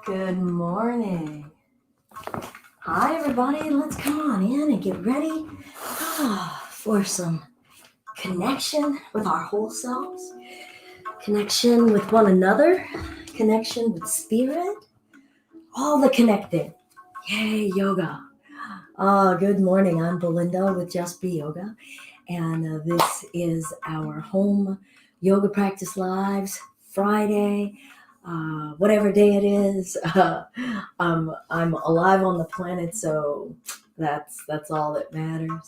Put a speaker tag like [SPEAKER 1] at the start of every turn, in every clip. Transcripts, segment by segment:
[SPEAKER 1] Good morning. Hi, everybody. Let's come on in and get ready for some connection with our whole selves, connection with one another, connection with spirit, all the connecting. Yay, yoga. Good morning. I'm Belinda with Just Be Yoga, and this is our home yoga practice lives Friday. Whatever day it is, I'm alive on the planet, so that's all that matters.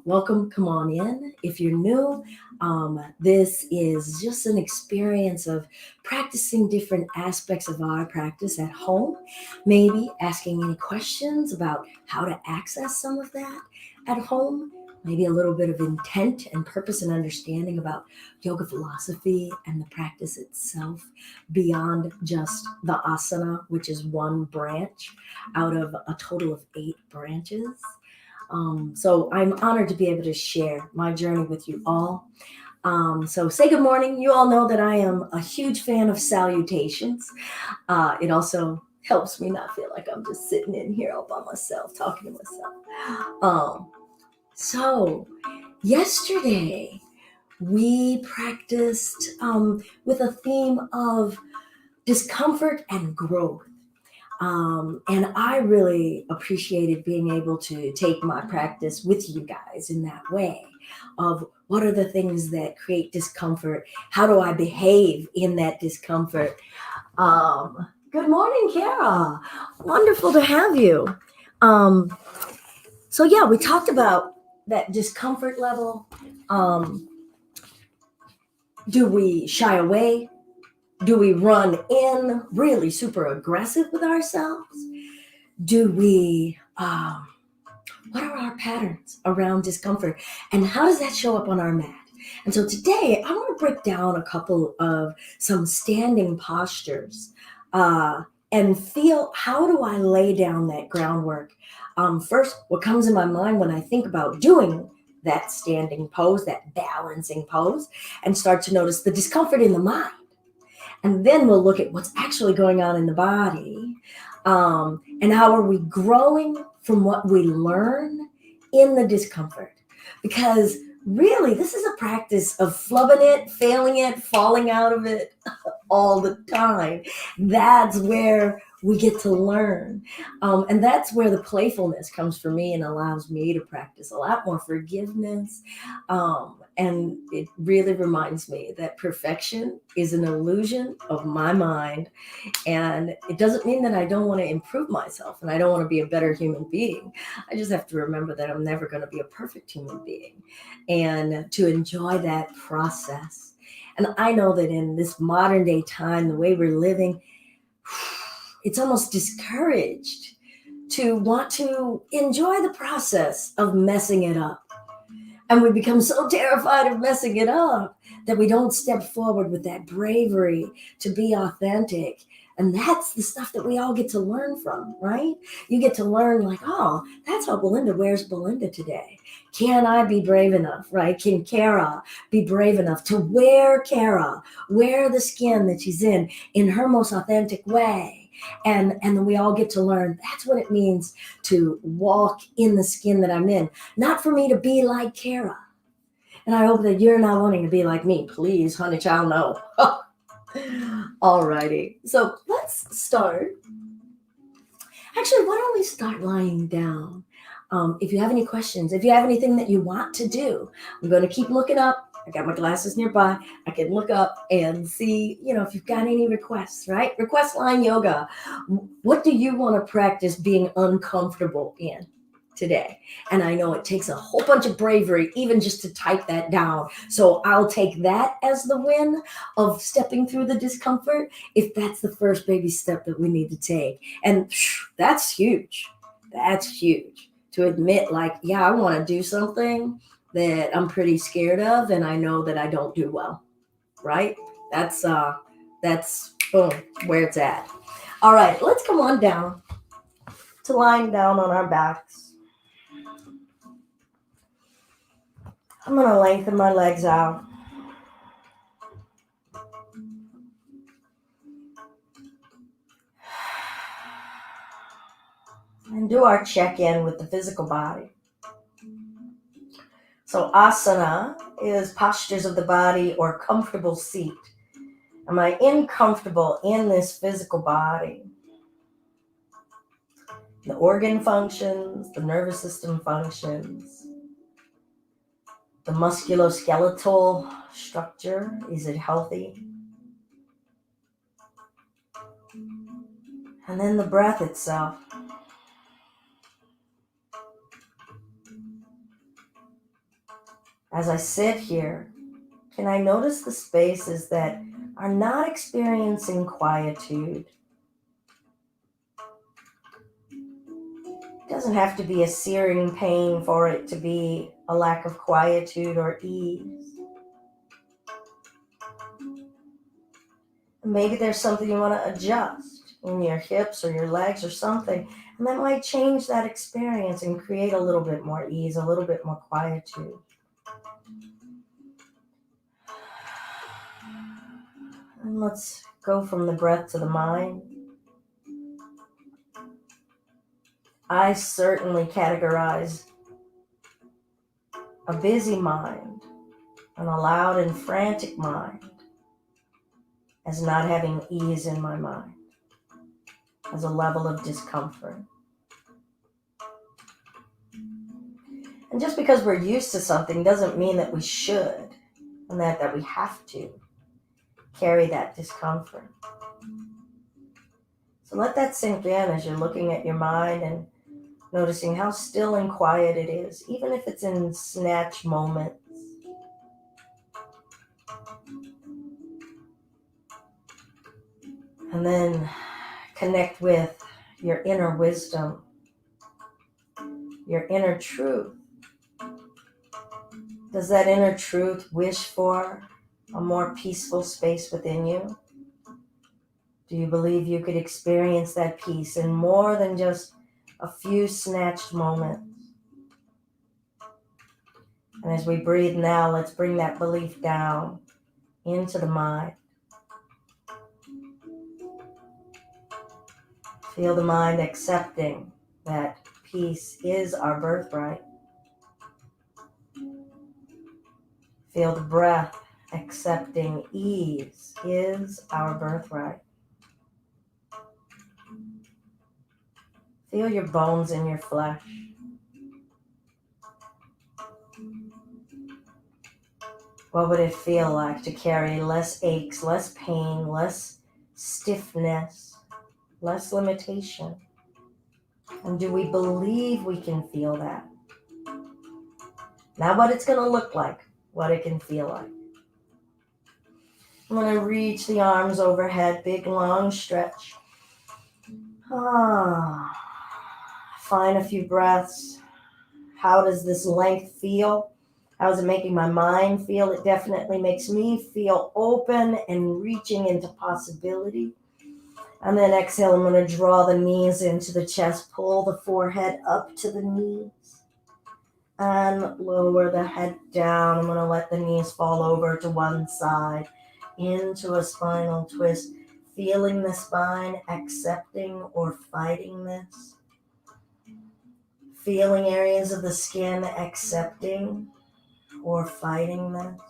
[SPEAKER 1] Welcome, come on in. If you're new, this is just an experience of practicing different aspects of our practice at home, maybe asking any questions about how to access some of that at home, maybe a little bit of intent and purpose and understanding about yoga philosophy and the practice itself beyond just the asana, which is one branch out of a total of 8 branches. So I'm honored to be able to share my journey with you all. So say good morning. You all know that I am a huge fan of salutations. It also helps me not feel like I'm just sitting in here all by myself, talking to myself. So yesterday we practiced with a theme of discomfort and growth. And I really appreciated being able to take my practice with you guys in that way of what are the things that create discomfort? How do I behave in that discomfort? Good morning, Kara. Wonderful to have you. So yeah, we talked about that discomfort level. Do we shy away? Do we run in really super aggressive with ourselves? Do we, what are our patterns around discomfort? And how does that show up on our mat? And so today I want to break down a couple of some standing postures and feel, how do I lay down that groundwork? First, what comes in my mind when I think about doing that standing pose, that balancing pose, and start to notice the discomfort in the mind. And then we'll look at what's actually going on in the body, and how are we growing from what we learn in the discomfort. Because really, this is a practice of flubbing it, failing it, falling out of it all the time. That's where we get to learn. And that's where the playfulness comes for me and allows me to practice a lot more forgiveness. And it really reminds me that perfection is an illusion of my mind. And it doesn't mean that I don't want to improve myself and I don't want to be a better human being. I just have to remember that I'm never going to be a perfect human being, and to enjoy that process. And I know that in this modern day time, the way we're living, it's almost discouraged to want to enjoy the process of messing it up. And we become so terrified of messing it up that we don't step forward with that bravery to be authentic. And that's the stuff that we all get to learn from, right? You get to learn like, oh, that's how Belinda wears Belinda today. Can I be brave enough, right? Can Kara be brave enough to wear Kara, wear the skin that she's in her most authentic way? And then we all get to learn that's what it means to walk in the skin that I'm in. Not for me to be like Kara. And I hope that you're not wanting to be like me. Please, honey child, no. Alrighty. So let's start. Actually, why don't we start lying down? If you have any questions, if you have anything that you want to do, I'm going to keep looking up. I got my glasses nearby. I can look up and see, if you've got any requests, right? Request line yoga. What do you want to practice being uncomfortable in today? And I know it takes a whole bunch of bravery even just to type that down. So I'll take that as the win of stepping through the discomfort if that's the first baby step that we need to take. And that's huge. That's huge. To admit, like, yeah, I want to do something that I'm pretty scared of and I know that I don't do well, right? That's boom, where it's at. All right, let's come on down to lying down on our backs. I'm going to lengthen my legs out. and do our check-in with the physical body. So asana is postures of the body or comfortable seat. Am I uncomfortable in this physical body? The organ functions, the nervous system functions, the musculoskeletal structure, is it healthy? And then the breath itself. As I sit here, can I notice the spaces that are not experiencing quietude? It doesn't have to be a searing pain for it to be a lack of quietude or ease. Maybe there's something you want to adjust in your hips or your legs or something, and that might change that experience and create a little bit more ease, a little bit more quietude. And let's go from the breath to the mind. I certainly categorize a busy mind and a loud and frantic mind as not having ease in my mind, as a level of discomfort. And just because we're used to something doesn't mean that we should and that we have to carry that discomfort. So let that sink in as you're looking at your mind and noticing how still and quiet it is, even if it's in snatch moments. And then connect with your inner wisdom, your inner truth. Does that inner truth wish for a more peaceful space within you? Do you believe you could experience that peace in more than just a few snatched moments? And as we breathe now, let's bring that belief down into the mind. Feel the mind accepting that peace is our birthright. Feel the breath accepting ease is our birthright. Feel your bones in your flesh. What would it feel like to carry less aches, less pain, less stiffness, less limitation? And do we believe we can feel that? Not what it's going to look like, what it can feel like. I'm going to reach the arms overhead, big long stretch. Find a few breaths. How does this length feel? How is it making my mind feel? It definitely makes me feel open and reaching into possibility. And then exhale, I'm going to draw the knees into the chest, pull the forehead up to the knees, and lower the head down. I'm going to let the knees fall over to one side, into a spinal twist, feeling the spine, accepting or fighting this. Feeling areas of the skin, accepting or fighting this.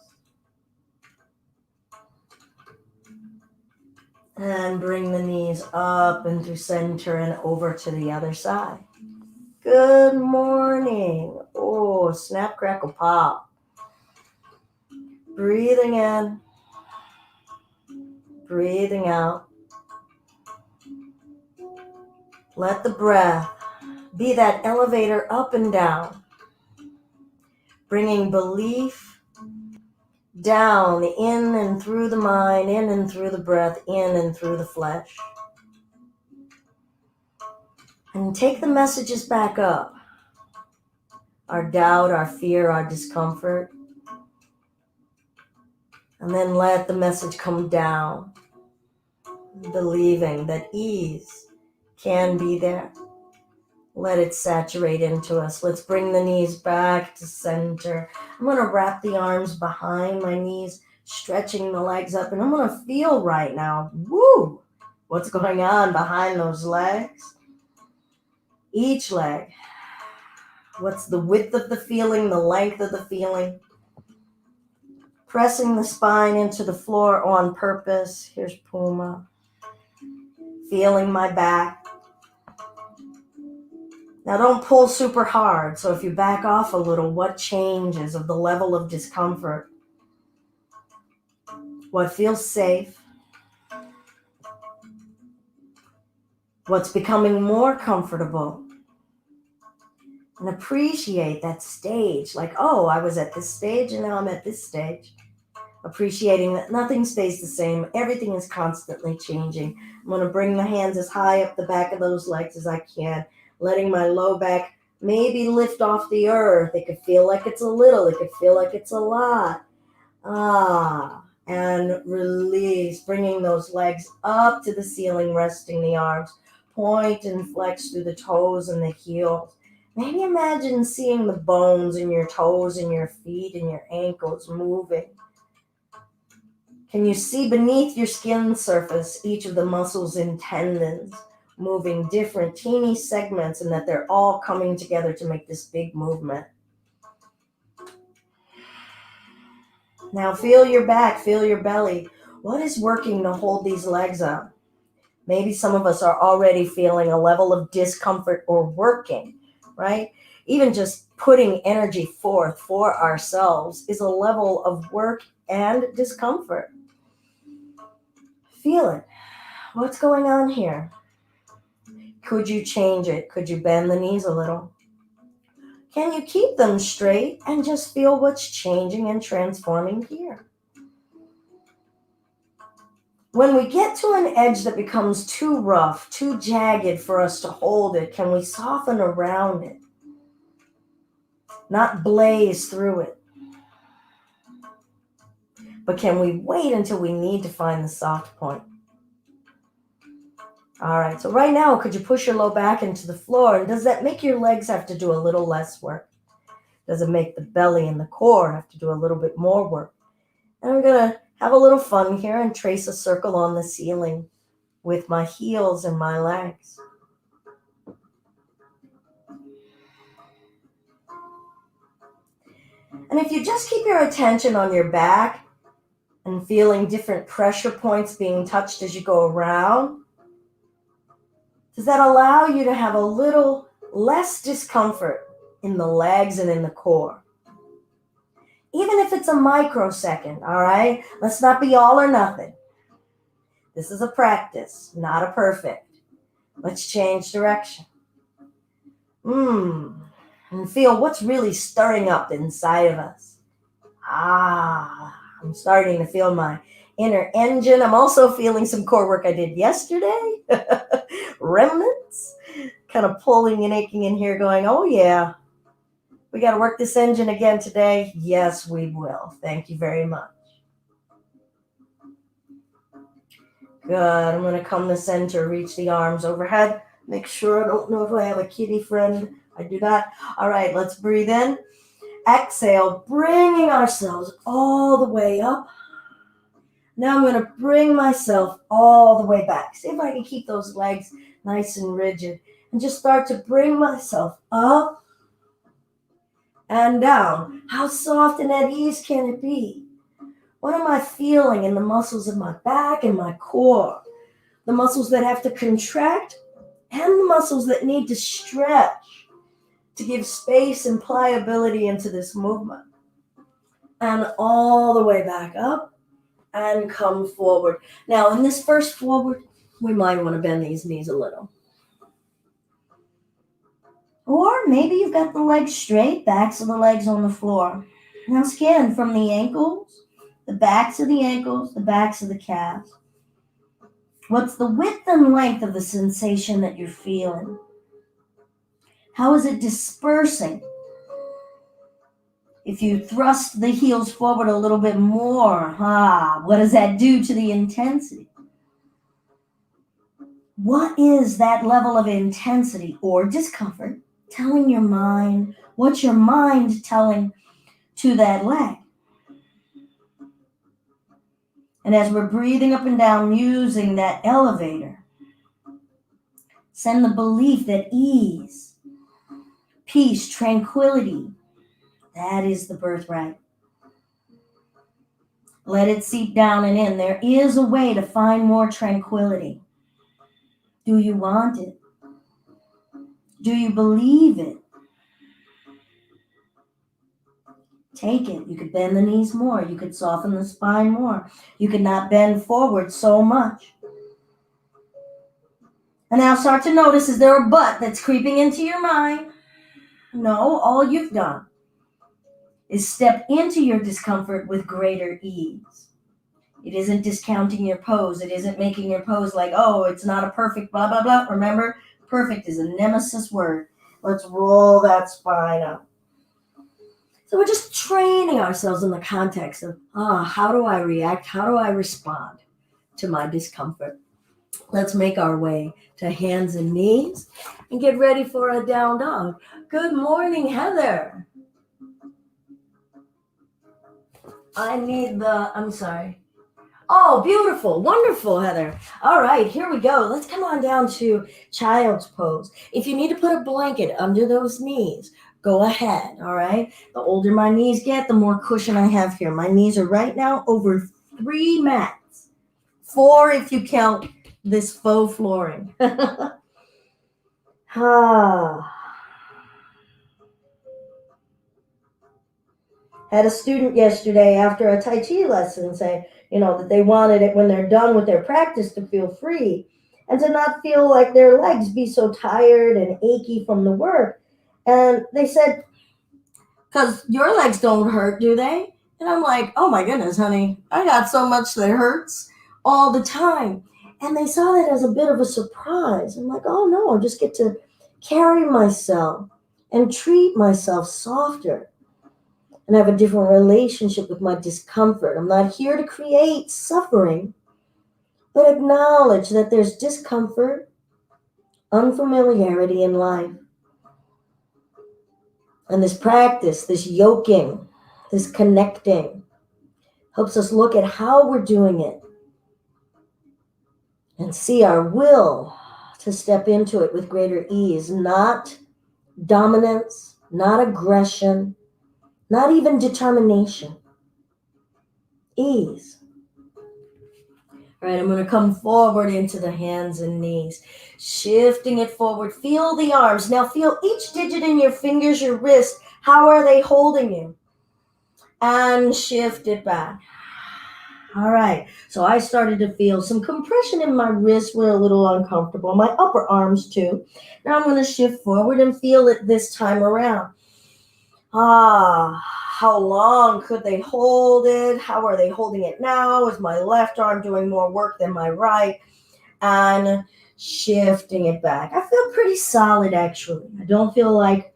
[SPEAKER 1] And bring the knees up and through center and over to the other side. Good morning. Oh, snap, crackle, pop. Breathing in. Breathing out. Let the breath be that elevator up and down. Bringing belief down, in and through the mind, in and through the breath, in and through the flesh. And take the messages back up. Our doubt, our fear, our discomfort. And then let the message come down. Believing that ease can be there. Let it saturate into us. Let's bring the knees back to center. I'm going to wrap the arms behind my knees, stretching the legs up. And I'm going to feel right now, woo, what's going on behind those legs. each leg. What's the width of the feeling, the length of the feeling? Pressing the spine into the floor on purpose. Here's Puma. Feeling my back. Now don't pull super hard. So if you back off a little, what changes of the level of discomfort? What feels safe? What's becoming more comfortable? And appreciate that stage. Like, oh, I was at this stage and now I'm at this stage. Appreciating that nothing stays the same. Everything is constantly changing. I'm going to bring the hands as high up the back of those legs as I can. Letting my low back maybe lift off the earth. It could feel like it's a little. It could feel like it's a lot. And release. Bringing those legs up to the ceiling, resting the arms. Point and flex through the toes and the heels. Maybe imagine seeing the bones in your toes and your feet and your ankles moving. Can you see beneath your skin surface each of the muscles and tendons moving different teeny segments, and that they're all coming together to make this big movement? Now feel your back, feel your belly. What is working to hold these legs up? Maybe some of us are already feeling a level of discomfort or working, right? Even just putting energy forth for ourselves is a level of work and discomfort. Feel it. What's going on here? Could you change it? Could you bend the knees a little? Can you keep them straight and just feel what's changing and transforming here? When we get to an edge that becomes too rough, too jagged for us to hold it, can we soften around it? Not blaze through it. But can we wait until we need to find the soft point? All right, so right now, could you push your low back into the floor? And does that make your legs have to do a little less work? Does it make the belly and the core have to do a little bit more work? And I'm going to have a little fun here and trace a circle on the ceiling with my heels and my legs. And if you just keep your attention on your back and feeling different pressure points being touched as you go around, does that allow you to have a little less discomfort in the legs and in the core? Even if it's a microsecond, all right? Let's not be all or nothing. This is a practice, not a perfect. Let's change direction. And feel what's really stirring up inside of us. I'm starting to feel my inner engine. I'm also feeling some core work I did yesterday. Remnants. Kind of pulling and aching in here going, oh yeah, we got to work this engine again today. Yes, we will. Thank you very much. Good. I'm going to come to center, reach the arms overhead. Make sure, I don't know if I have a kitty friend. I do not. All right, let's breathe in. Exhale, bringing ourselves all the way up. Now I'm going to bring myself all the way back. See if I can keep those legs nice and rigid. And just start to bring myself up and down. How soft and at ease can it be? What am I feeling in the muscles of my back and my core? The muscles that have to contract and the muscles that need to stretch to give space and pliability into this movement. And all the way back up and come forward. Now, in this first forward, we might want to bend these knees a little. Or maybe you've got the legs straight, backs of the legs on the floor. Now scan from the ankles, the backs of the ankles, the backs of the calves. What's the width and length of the sensation that you're feeling? How is it dispersing? If you thrust the heels forward a little bit more, what does that do to the intensity? What is that level of intensity or discomfort telling your mind? What's your mind telling to that leg? And as we're breathing up and down using that elevator, Send the belief that ease, peace, tranquility, that is the birthright. Let it seep down and in. There is a way to find more tranquility. Do you want it? Do you believe it? Take it. You could bend the knees more. You could soften the spine more. You could not bend forward so much. And now start to notice, is there a but that's creeping into your mind? No, all you've done is step into your discomfort with greater ease. It isn't discounting your pose. It isn't making your pose like, oh, it's not a perfect blah, blah, blah. Remember, perfect is a nemesis word. Let's roll that spine up. So we're just training ourselves in the context of, how do I react? How do I respond to my discomfort? Let's make our way to hands and knees and get ready for a down dog. Good morning, Heather. I'm sorry. Oh, beautiful. Wonderful, Heather. All right, here we go. Let's come on down to child's pose. If you need to put a blanket under those knees, go ahead, all right? The older my knees get, the more cushion I have here. My knees are right now over 3 mats. 4 if you count this faux flooring. Had a student yesterday after a Tai Chi lesson say, that they wanted it when they're done with their practice to feel free and to not feel like their legs be so tired and achy from the work. And they said, because your legs don't hurt, do they? And I'm like, oh my goodness, honey, I got so much that hurts all the time. And they saw that as a bit of a surprise. I'm like, oh no, I just get to carry myself and treat myself softer and have a different relationship with my discomfort. I'm not here to create suffering, but acknowledge that there's discomfort, unfamiliarity in life. And this practice, this yoking, this connecting, helps us look at how we're doing it and see our will to step into it with greater ease, not dominance, not aggression, not even determination. Ease. All right, I'm going to come forward into the hands and knees, shifting it forward. Feel the arms. Now feel each digit in your fingers, your wrist. How are they holding you? And shift it back. All right, so I started to feel some compression in my wrists were a little uncomfortable, my upper arms too. Now I'm going to shift forward and feel it this time around. How long could they hold it? How are they holding it now? Is my left arm doing more work than my right? And shifting it back. I feel pretty solid, actually. I don't feel like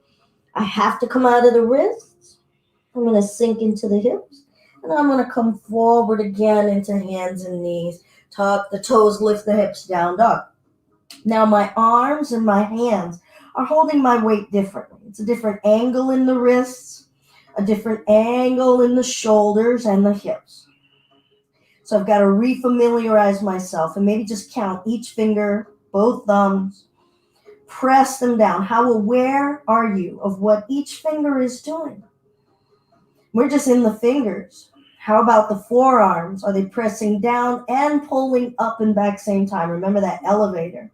[SPEAKER 1] I have to come out of the wrists. I'm going to sink into the hips. And then I'm going to come forward again into hands and knees. Tuck the toes, lift the hips, down dog. Now my arms and my hands are holding my weight differently. It's a different angle in the wrists, a different angle in the shoulders and the hips. So I've got to refamiliarize myself and maybe just count each finger, both thumbs, press them down. How aware are you of what each finger is doing? We're just in the fingers. How about the forearms? Are they pressing down and pulling up and back same time? Remember that elevator.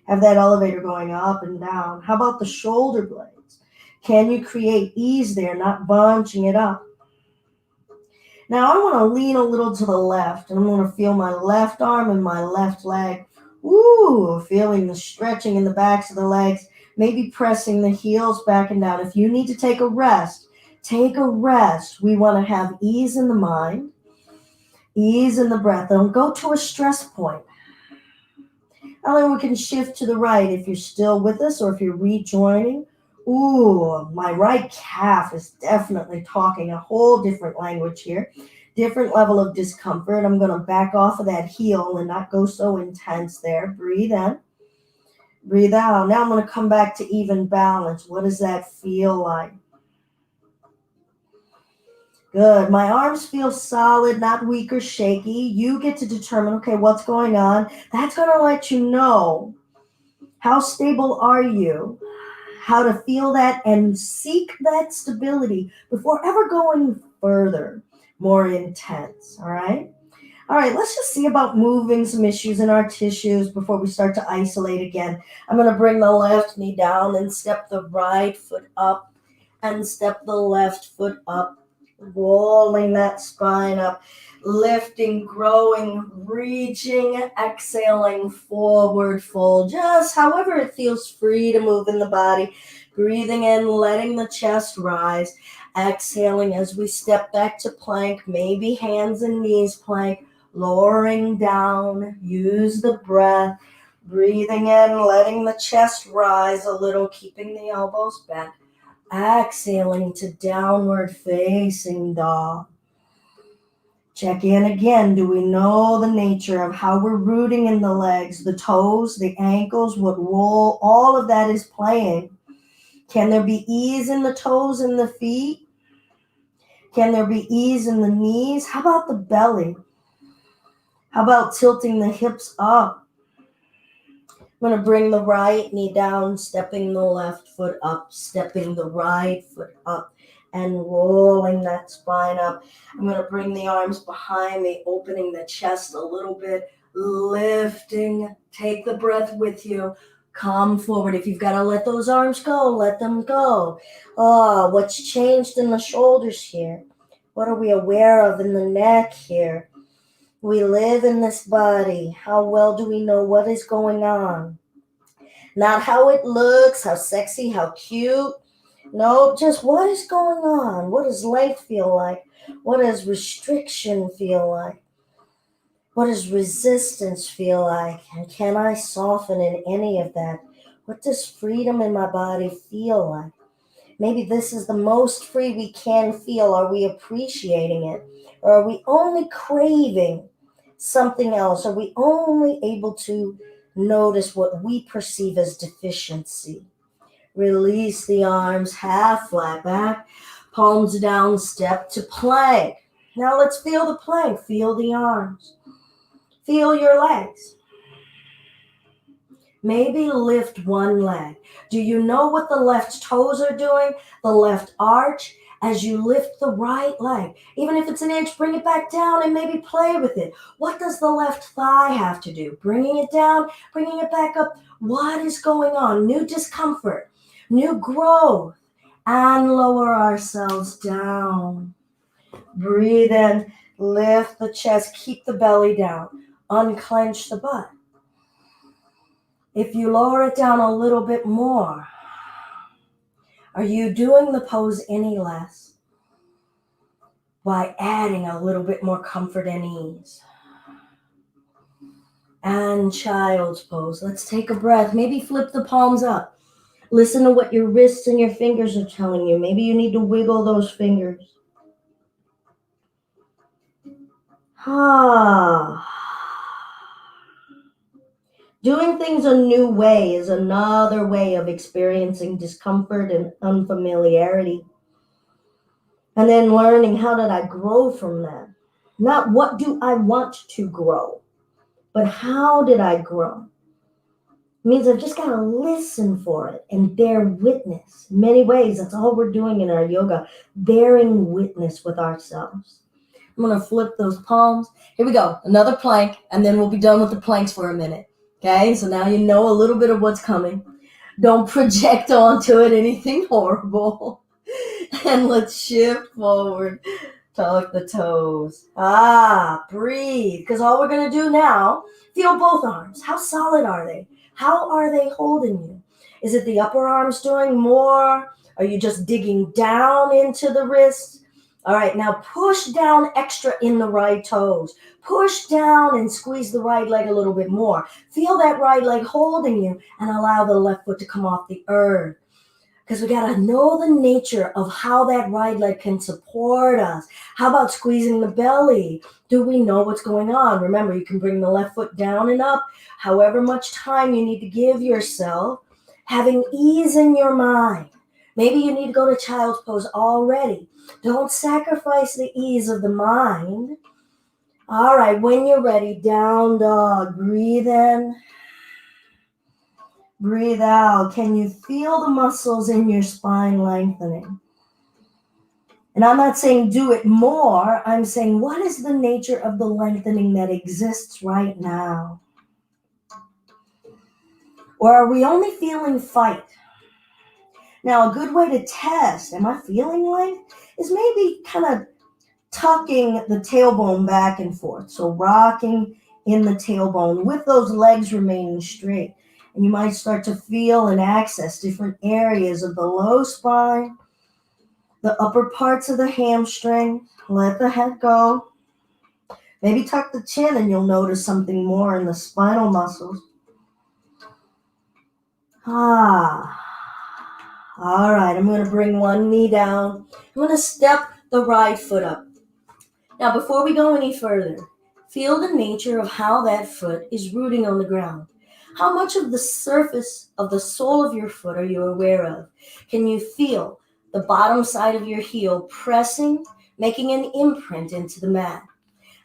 [SPEAKER 1] Have that elevator going up and down. How about the shoulder blades? Can you create ease there, not bunching it up? Now I want to lean a little to the left, and I'm going to feel my left arm and my left leg. Ooh, feeling the stretching in the backs of the legs, maybe pressing the heels back and down. If you need to take a rest, take a rest. We want to have ease in the mind, ease in the breath. Don't go to a stress point. And then we can shift to the right if you're still with us or if you're rejoining. Ooh, my right calf is definitely talking a whole different language here. Different level of discomfort. I'm going to back off of that heel and not go so intense there. Breathe in. Breathe out. Now I'm going to come back to even balance. What does that feel like? Good. My arms feel solid, not weak or shaky. You get to determine, okay, what's going on. That's going to let you know How stable are you? How to feel that and seek that stability before ever going further, more intense. All right. All right, let's just see about moving some issues in our tissues before we start to isolate again. I'm going to bring the left knee down and step the right foot up and step the left foot up, rolling that spine up, lifting, growing, reaching, exhaling, forward fold, just however it feels free to move in the body. Breathing in, letting the chest rise, exhaling as we step back to plank, maybe hands and knees plank, lowering down, use the breath, breathing in, letting the chest rise a little, keeping the elbows bent. Exhaling to downward facing dog. Check in again. Do we know the nature of how we're rooting in the legs, the toes, the ankles, what role all of that is playing? Can there be ease in the toes and the feet? Can there be ease in the knees? How about the belly? How about tilting the hips up? I'm going to bring the right knee down, stepping the left foot up, stepping the right foot up, and rolling that spine up. I'm going to bring the arms behind me, opening the chest a little bit, lifting. Take the breath with you. Come forward. If you've got to let those arms go, let them go. Oh, what's changed in the shoulders here? What are we aware of in the neck here? We live in this body. How well do we know what is going on? Not how it looks, how sexy, how cute. No, just what is going on? What does life feel like? What does restriction feel like? What does resistance feel like? And can I soften in any of that? What does freedom in my body feel like? Maybe this is the most free we can feel. Are we appreciating it? Or are we only craving something else? Are we only able to notice what we perceive as deficiency? Release the arms, half flat back, palms down, step to plank. Now let's feel the plank. Feel the arms. Feel your legs. Maybe lift one leg. Do you know what the left toes are doing? The left arch. As you lift the right leg, even if it's an inch, bring it back down and maybe play with it. What does the left thigh have to do? Bringing it down, bringing it back up. What is going on? New discomfort, new growth, and lower ourselves down. Breathe in, lift the chest, keep the belly down, unclench the butt. If you lower it down a little bit more, are you doing the pose any less by adding a little bit more comfort and ease? And child's pose. Let's take a breath. Maybe flip the palms up. Listen to what your wrists and your fingers are telling you. Maybe you need to wiggle those fingers. Doing things a new way is another way of experiencing discomfort and unfamiliarity. And then learning, how did I grow from that? Not what do I want to grow, but how did I grow? It means I've just got to listen for it and bear witness. In many ways, that's all we're doing in our yoga, bearing witness with ourselves. I'm going to flip those palms. Here we go. Another plank, and then we'll be done with the planks for a minute. Okay, so now you know a little bit of what's coming. Don't project onto it anything horrible. And let's shift forward. Tuck the toes. Breathe. Because all we're going to do now, feel both arms. How solid are they? How are they holding you? Is it the upper arms doing more? Are you just digging down into the wrists? All right, now push down extra in the right toes. Push down and squeeze the right leg a little bit more. Feel that right leg holding you and allow the left foot to come off the earth. Because we got to know the nature of how that right leg can support us. How about squeezing the belly? Do we know what's going on? Remember, you can bring the left foot down and up, however much time you need to give yourself, having ease in your mind. Maybe you need to go to child's pose already. Don't sacrifice the ease of the mind. All right, when you're ready, down dog. Breathe in. Breathe out. Can you feel the muscles in your spine lengthening? And I'm not saying do it more. I'm saying what is the nature of the lengthening that exists right now? Or are we only feeling fight? Now, a good way to test, am I feeling length, is maybe kind of tucking the tailbone back and forth. So rocking in the tailbone with those legs remaining straight. And you might start to feel and access different areas of the low spine, the upper parts of the hamstring. Let the head go. Maybe tuck the chin and you'll notice something more in the spinal muscles. All right, I'm going to bring one knee down. I'm going to step the right foot up. Now, before we go any further, feel the nature of how that foot is rooting on the ground. How much of the surface of the sole of your foot are you aware of? Can you feel the bottom side of your heel pressing, making an imprint into the mat?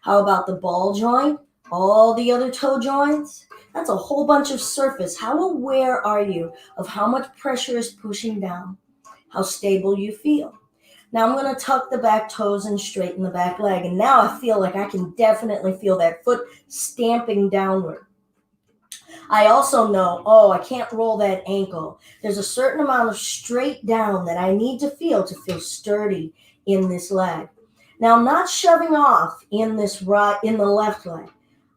[SPEAKER 1] How about the ball joint, all the other toe joints? That's a whole bunch of surface. How aware are you of how much pressure is pushing down? How stable you feel? Now I'm going to tuck the back toes and straighten the back leg. And now I feel like I can definitely feel that foot stamping downward. I also know, I can't roll that ankle. There's a certain amount of straight down that I need to feel sturdy in this leg. Now I'm not shoving off in the left leg.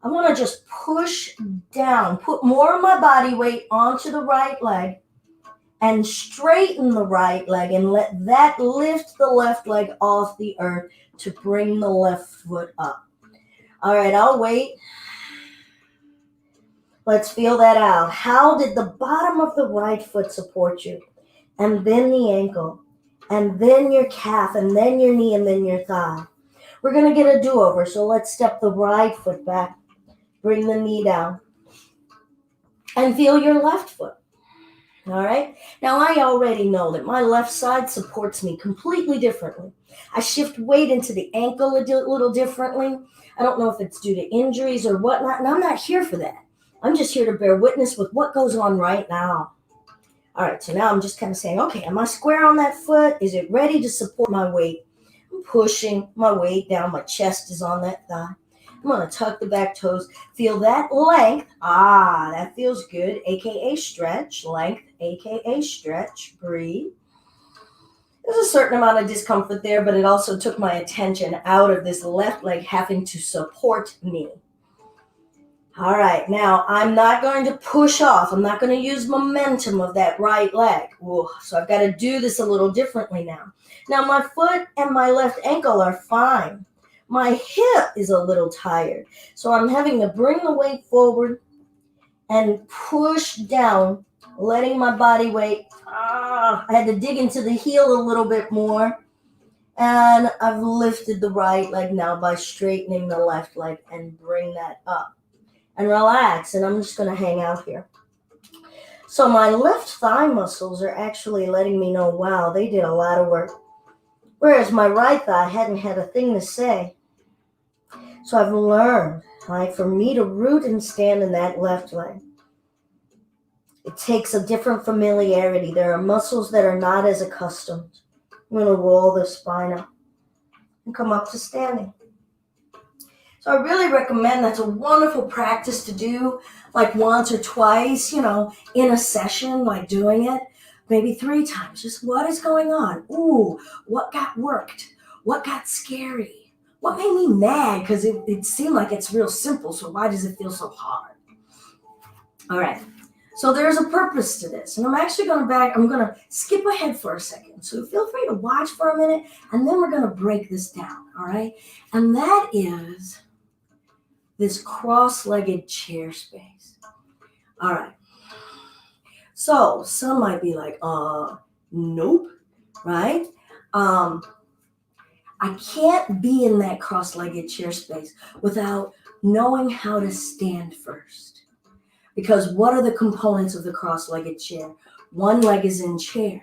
[SPEAKER 1] I want to just push down, put more of my body weight onto the right leg and straighten the right leg and let that lift the left leg off the earth to bring the left foot up. All right, I'll wait. Let's feel that out. How did the bottom of the right foot support you? And then the ankle, and then your calf, and then your knee, and then your thigh. We're going to get a do-over, so let's step the right foot back. Bring the knee down. And feel your left foot. All right? Now, I already know that my left side supports me completely differently. I shift weight into the ankle a little differently. I don't know if it's due to injuries or whatnot, and I'm not here for that. I'm just here to bear witness with what goes on right now. All right, so now I'm just kind of saying, okay, am I square on that foot? Is it ready to support my weight? I'm pushing my weight down. My chest is on that thigh. I'm going to tuck the back toes. Feel that length. That feels good, a.k.a. stretch. Length, a.k.a. stretch. Breathe. There's a certain amount of discomfort there, but it also took my attention out of this left leg having to support me. All right, now I'm not going to push off. I'm not going to use momentum of that right leg. Ooh, so I've got to do this a little differently now. Now my foot and my left ankle are fine. My hip is a little tired. So I'm having to bring the weight forward and push down, letting my body weight. I had to dig into the heel a little bit more. And I've lifted the right leg now by straightening the left leg and bring that up. And relax, and I'm just going to hang out here. So my left thigh muscles are actually letting me know, wow, they did a lot of work. Whereas my right thigh hadn't had a thing to say. So I've learned, for me to root and stand in that left leg, it takes a different familiarity. There are muscles that are not as accustomed. I'm going to roll the spine up and come up to standing. So I really recommend, that's a wonderful practice to do like once or twice, in a session, like doing it, maybe 3 times. Just what is going on? Ooh, what got worked? What got scary? What made me mad? Because it seemed like it's real simple, so why does it feel so hard? All right, so there's a purpose to this. And I'm actually I'm going to skip ahead for a second. So feel free to watch for a minute, and then we're going to break this down, all right? And that is this cross-legged chair space. All right. So some might be like, nope, right? I can't be in that cross-legged chair space without knowing how to stand first. Because what are the components of the cross-legged chair? One leg is in chair.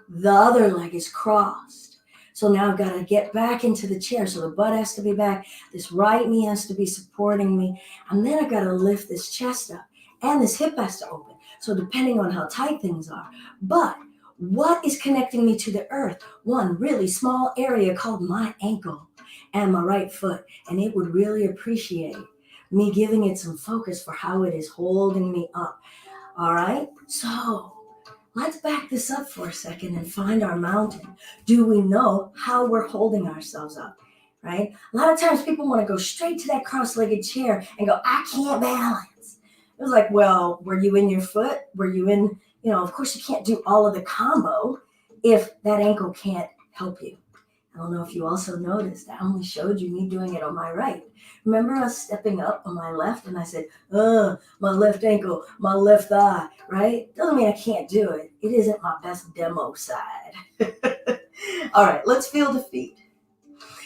[SPEAKER 1] The other leg is crossed. So now I've got to get back into the chair. So the butt has to be back. This right knee has to be supporting me. And then I've got to lift this chest up. And this hip has to open. So depending on how tight things are. But what is connecting me to the earth? One really small area called my ankle and my right foot. And it would really appreciate me giving it some focus for how it is holding me up. All right? So let's back this up for a second and find our mountain. Do we know how we're holding ourselves up? Right? A lot of times people want to go straight to that cross-legged chair and go, I can't balance. It was like, well, were you in your foot? Were you in, of course you can't do all of the combo if that ankle can't help you. I don't know if you also noticed, I only showed you me doing it on my right. Remember us stepping up on my left and I said, my left ankle, my left thigh, right? Doesn't mean I can't do it. It isn't my best demo side. All right, let's feel the feet.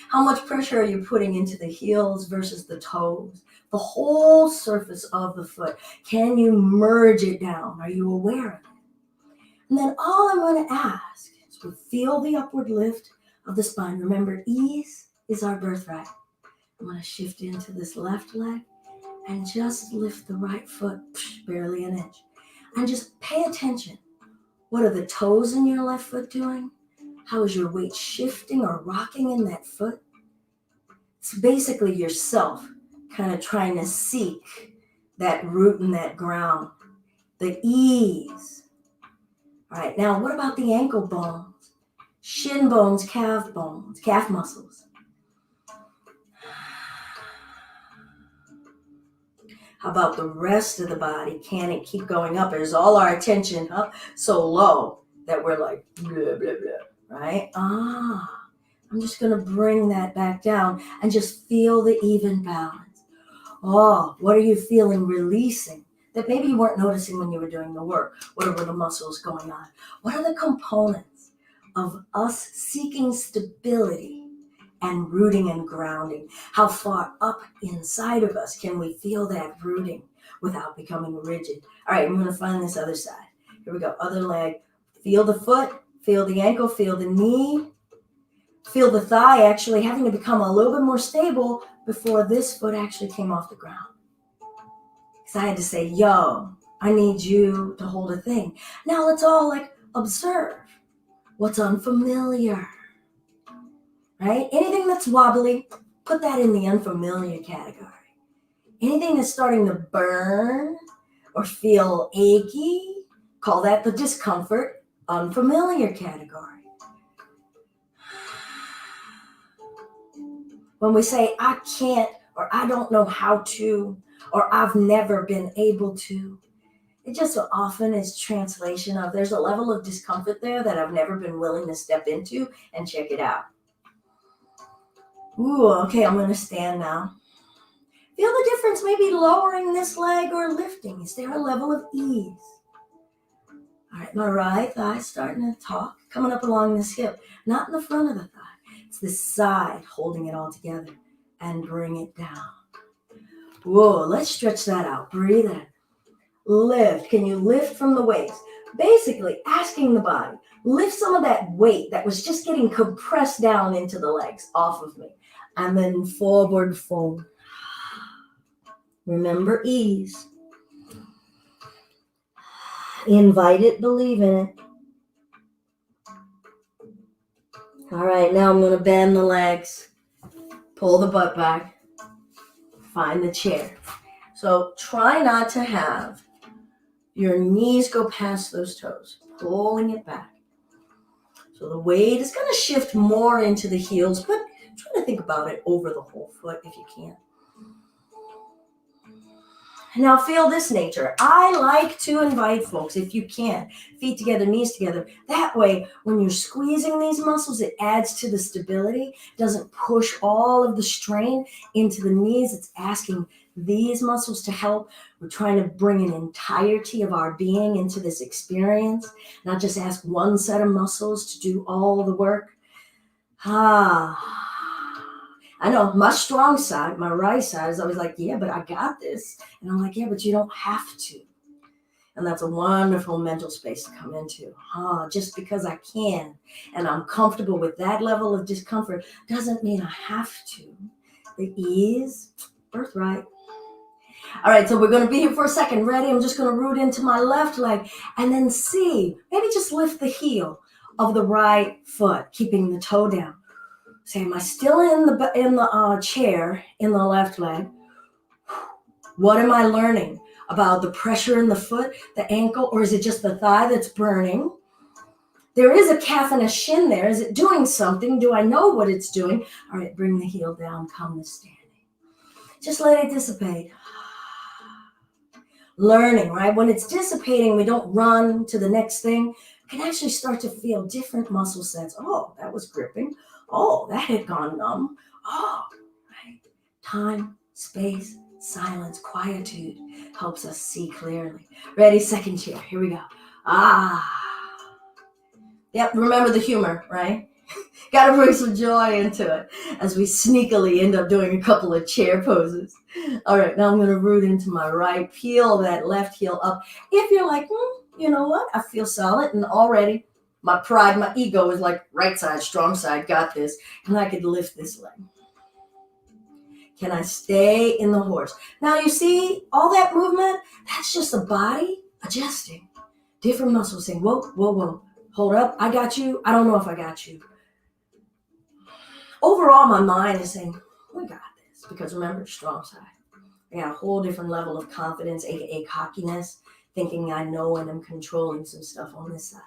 [SPEAKER 1] How much pressure are you putting into the heels versus the toes? The whole surface of the foot. Can you merge it down? Are you aware of it? And then all I'm going to ask is we feel the upward lift of the spine. Remember, ease is our birthright. I'm going to shift into this left leg and just lift the right foot, barely an inch. And just pay attention. What are the toes in your left foot doing? How is your weight shifting or rocking in that foot? It's basically yourself kind of trying to seek that root and that ground, the ease. All right, now what about the ankle bones, shin bones, calf muscles? How about the rest of the body? Can it keep going up? Is all our attention up so low that we're like, blah, blah, blah, right? I'm just going to bring that back down and just feel the even balance. Oh, what are you feeling releasing that maybe you weren't noticing when you were doing the work? What are the muscles going on? What are the components of us seeking stability and rooting and grounding? How far up inside of us can we feel that rooting without becoming rigid? All right, I'm going to find this other side. Here we go. Other leg. Feel the foot, feel the ankle, feel the knee, feel the thigh actually having to become a little bit more stable before this foot actually came off the ground. Because I had to say, yo, I need you to hold a thing. Now let's all observe what's unfamiliar. Right? Anything that's wobbly, put that in the unfamiliar category. Anything that's starting to burn or feel achy, call that the discomfort, unfamiliar category. When we say, I can't, or I don't know how to, or I've never been able to, it just so often is translation of there's a level of discomfort there that I've never been willing to step into and check it out. Ooh, okay, I'm going to stand now. Feel the difference, maybe lowering this leg or lifting. Is there a level of ease? All right, my right thigh starting to talk, coming up along this hip, not in the front of the thigh. It's the side holding it all together and bring it down. Whoa, let's stretch that out. Breathe in. Lift. Can you lift from the waist? Basically asking the body, lift some of that weight that was just getting compressed down into the legs off of me. And then forward fold. Remember ease. Invite it, believe in it. All right, now I'm going to bend the legs, pull the butt back, find the chair. So try not to have your knees go past those toes, pulling it back. So the weight is going to shift more into the heels, but try to think about it over the whole foot if you can. Now feel this nature. I like to invite folks, if you can, feet together, knees together. That way, when you're squeezing these muscles, it adds to the stability, doesn't push all of the strain into the knees. It's asking these muscles to help. We're trying to bring an entirety of our being into this experience, not just ask one set of muscles to do all the work. I know my strong side, my right side is always like, yeah, but I got this. And I'm like, yeah, but you don't have to. And that's a wonderful mental space to come into. Just because I can and I'm comfortable with that level of discomfort doesn't mean I have to. The ease, birthright. All right, so we're going to be here for a second. Ready? I'm just going to root into my left leg and then see. Maybe just lift the heel of the right foot, keeping the toe down. Say, am I still in the chair in the left leg? What am I learning about the pressure in the foot, the ankle, or is it just the thigh that's burning? There is a calf and a shin there. Is it doing something? Do I know what it's doing? All right, bring the heel down, come to standing. Just let it dissipate. Learning, right? When it's dissipating, we don't run to the next thing. We can actually start to feel different muscle sets. Oh, that was gripping. Oh, that had gone numb. Oh, right. Time, space, silence, quietude helps us see clearly. Ready? Second chair. Here we go. Yep, remember the humor, right? Got to bring some joy into it as we sneakily end up doing a couple of chair poses. All right, now I'm going to root into my right, peel that left heel up. If you're like, you know what? I feel solid, and already my pride, my ego is like, right side, strong side, got this, and I could lift this leg. Can I stay in the horse? Now you see all that movement? That's just the body adjusting. Different muscles saying, whoa, whoa, whoa. Hold up, I got you. I don't know if I got you. Overall, my mind is saying, we got this. Because remember, strong side. I got a whole different level of confidence, aka cockiness, thinking I know and I'm controlling some stuff on this side.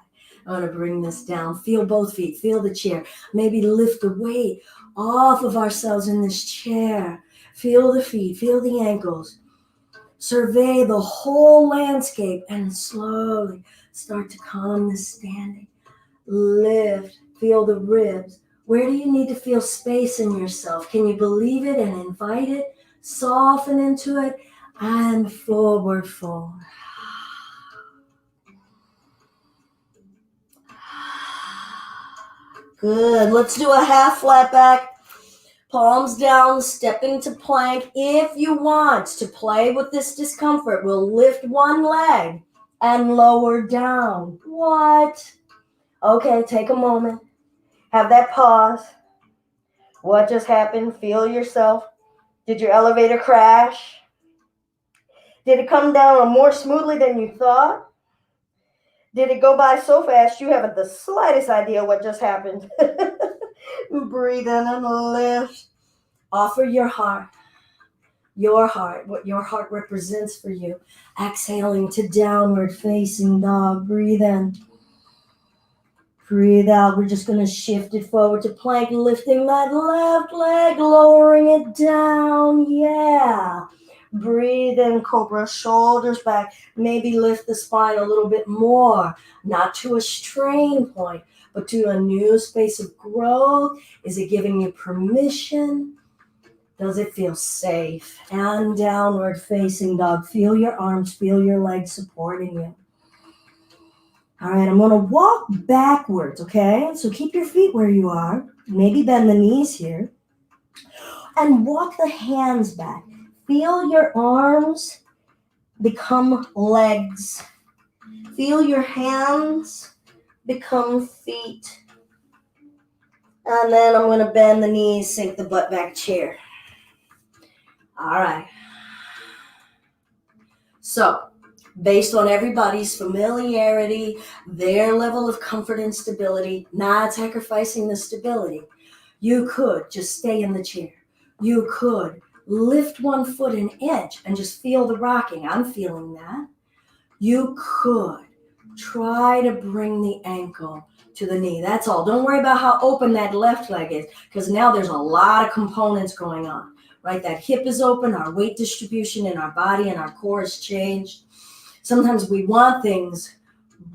[SPEAKER 1] I want to bring this down. Feel both feet. Feel the chair. Maybe lift the weight off of ourselves in this chair. Feel the feet. Feel the ankles. Survey the whole landscape and slowly start to calm the standing. Lift. Feel the ribs. Where do you need to feel space in yourself? Can you believe it and invite it? Soften into it and forward fold. Good. Let's do a half flat back. Palms down, stepping to plank. If you want to play with this discomfort, we'll lift one leg and lower down. What? Okay, take a moment. Have that pause. What just happened? Feel yourself. Did your elevator crash? Did it come down more smoothly than you thought? Did it go by so fast you haven't the slightest idea what just happened? Breathe in and lift. Offer your heart, what your heart represents for you. Exhaling to downward facing dog. Breathe in. Breathe out. We're just going to shift it forward to plank, lifting that left leg, lowering it down. Yeah. Breathe in, cobra, shoulders back. Maybe lift the spine a little bit more, not to a strain point, but to a new space of growth. Is it giving you permission? Does it feel safe? And downward facing dog. Feel your arms, feel your legs supporting you. All right, I'm going to walk backwards, okay? So keep your feet where you are. Maybe bend the knees here. And walk the hands back. Feel your arms become legs. Feel your hands become feet. And then I'm going to bend the knees, sink the butt back chair. All right. So, based on everybody's familiarity, their level of comfort and stability, not sacrificing the stability, you could just stay in the chair. You could lift one foot an inch and just feel the rocking. I'm feeling that. You could try to bring the ankle to the knee. That's all. Don't worry about how open that left leg is, because now there's a lot of components going on, right? That hip is open, our weight distribution in our body and our core has changed. Sometimes we want things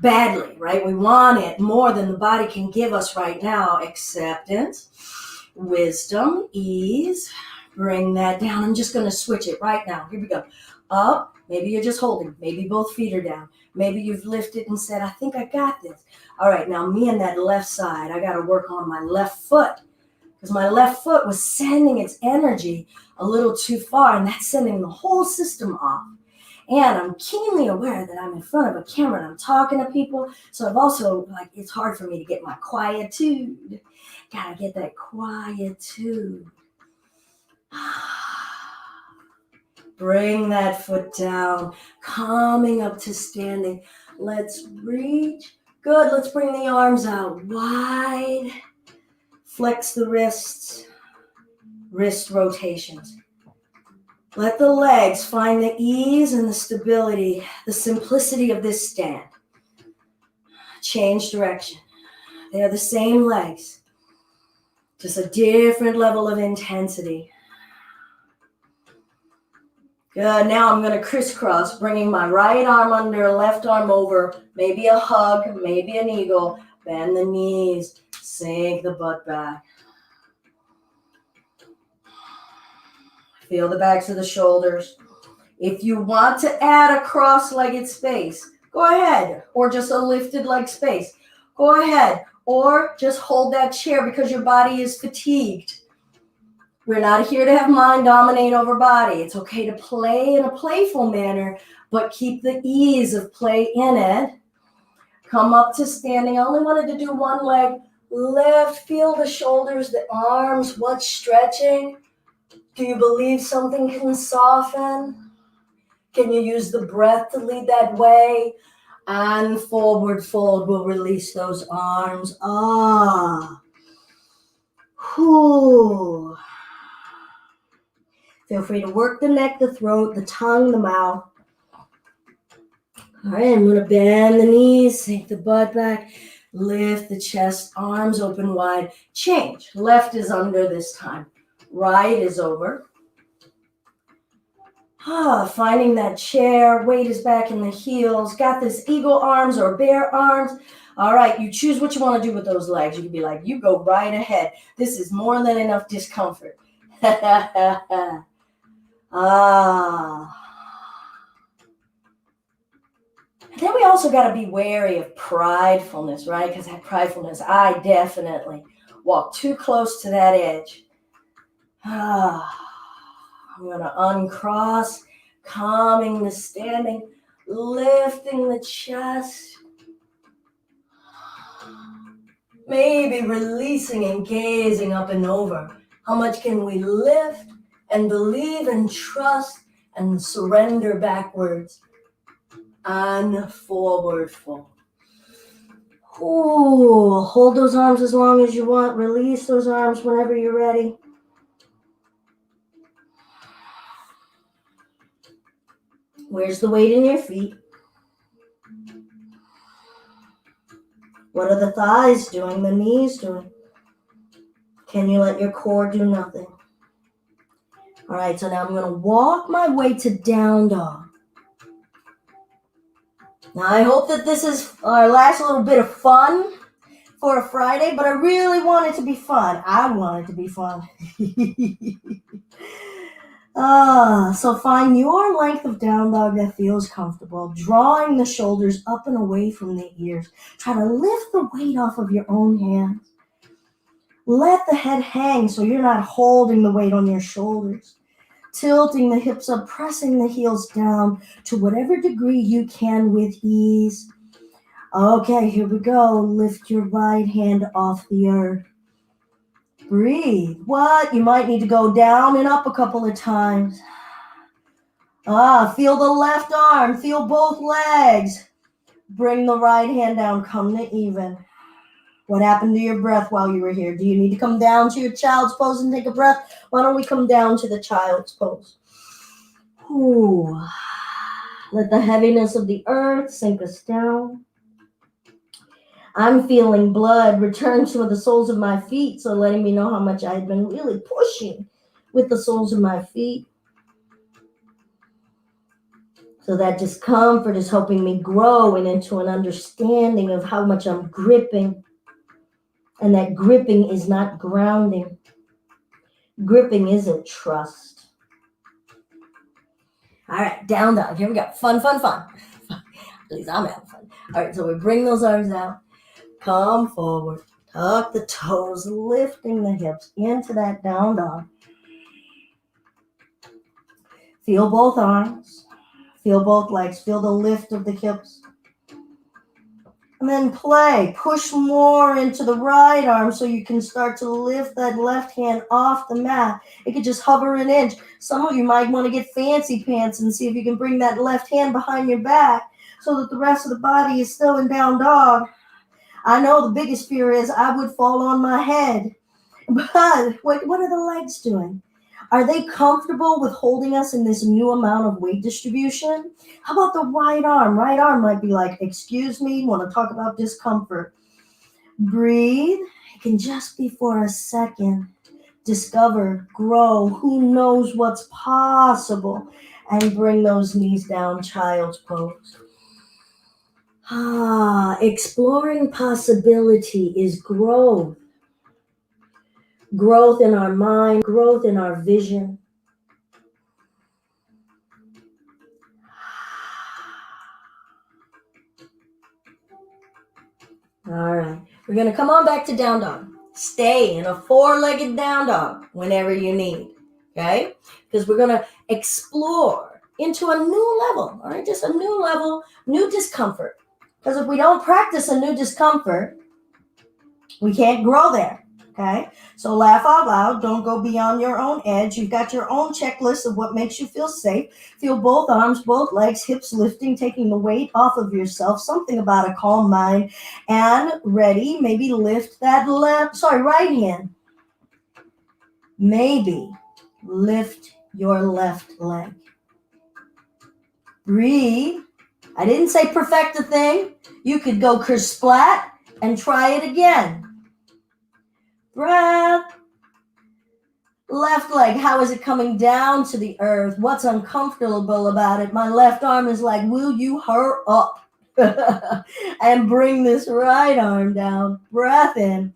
[SPEAKER 1] badly, right? We want it more than the body can give us right now. Acceptance, wisdom, ease. Bring that down. I'm just going to switch it right now. Here we go. Up. Maybe you're just holding. Maybe both feet are down. Maybe you've lifted and said, I think I got this. All right, now me and that left side, I got to work on my left foot, because my left foot was sending its energy a little too far, and that's sending the whole system off. And I'm keenly aware that I'm in front of a camera and I'm talking to people. So I've also, it's hard for me to get my quietude. Gotta get that quietude. Bring that foot down, coming up to standing. Let's reach. Good. Let's bring the arms out wide. Flex the wrists. Wrist rotations. Let the legs find the ease and the stability, the simplicity of this stand. Change direction. They're the same legs, just a different level of intensity. Good. Now I'm going to crisscross, bringing my right arm under, left arm over, maybe a hug, maybe an eagle. Bend the knees, sink the butt back. Feel the backs of the shoulders. If you want to add a cross-legged space, go ahead. Or just a lifted leg space. Go ahead. Or just hold that chair because your body is fatigued. We're not here to have mind dominate over body. It's okay to play in a playful manner, but keep the ease of play in it. Come up to standing. I only wanted to do one leg. Lift. Feel the shoulders, the arms. What's stretching? Do you believe something can soften? Can you use the breath to lead that way? And forward fold will release those arms. Whew. Feel free to work the neck, the throat, the tongue, the mouth. All right, I'm going to bend the knees, sink the butt back, lift the chest, arms open wide. Change. Left is under this time. Right is over. Finding that chair, weight is back in the heels. Got this eagle arms or bear arms. All right, you choose what you want to do with those legs. You can be like, you go right ahead. This is more than enough discomfort. And then we also got to be wary of pridefulness, right? Because that pridefulness, I definitely walk too close to that edge. I'm going to uncross, calming the standing, lifting the chest. Maybe releasing and gazing up and over. How much can we lift and believe and trust and surrender backwards and forward fold. Ooh, hold those arms as long as you want. Release those arms whenever you're ready. Where's the weight in your feet? What are the thighs doing, the knees doing? Can you let your core do nothing? All right, so now I'm going to walk my way to down dog. Now, I hope that this is our last little bit of fun for a Friday, but I really want it to be fun. I want it to be fun. So find your length of down dog that feels comfortable, drawing the shoulders up and away from the ears. Try to lift the weight off of your own hands. Let the head hang so you're not holding the weight on your shoulders. Tilting the hips up, pressing the heels down to whatever degree you can with ease. Okay, here we go. Lift your right hand off the earth. Breathe. What? You might need to go down and up a couple of times. Feel the left arm. Feel both legs. Bring the right hand down. Come to even. What happened to your breath while you were here? Do you need to come down to your child's pose and take a breath? Why don't we come down to the child's pose? Ooh. Let the heaviness of the earth sink us down. I'm feeling blood return to the soles of my feet, so letting me know how much I had been really pushing with the soles of my feet. So that discomfort is helping me grow and into an understanding of how much I'm gripping. And that gripping is not grounding. Gripping isn't trust. All right, down dog. Here we go. Fun. At least I'm having fun. All right, so we bring those arms out. Come forward. Tuck the toes, lifting the hips into that down dog. Feel both arms. Feel both legs. Feel the lift of the hips. And then play. Push more into the right arm so you can start to lift that left hand off the mat. It could just hover an inch. Some of you might want to get fancy pants and see if you can bring that left hand behind your back so that the rest of the body is still in down dog. I know the biggest fear is I would fall on my head. But what are the legs doing? Are they comfortable with holding us in this new amount of weight distribution? How about the right arm? Right arm might be like, excuse me, want to talk about discomfort. Breathe. It can just be for a second. Discover, grow, who knows what's possible, and bring those knees down, child's pose. Exploring possibility is growth. Growth in our mind, growth in our vision. All right, we're going to come on back to down dog. Stay in a four-legged down dog whenever you need, okay? Because we're going to explore into a new level, all right? Just a new level, new discomfort. Because if we don't practice a new discomfort, we can't grow there, okay? So laugh out loud. Don't go beyond your own edge. You've got your own checklist of what makes you feel safe. Feel both arms, both legs, hips lifting, taking the weight off of yourself. Something about a calm mind. And ready, maybe lift that right hand. Maybe lift your left leg. Breathe. I didn't say perfect the thing. You could go kersplat and try it again. Breath. Left leg, how is it coming down to the earth? What's uncomfortable about it? My left arm is like, will you hurry up? And bring this right arm down. Breath in.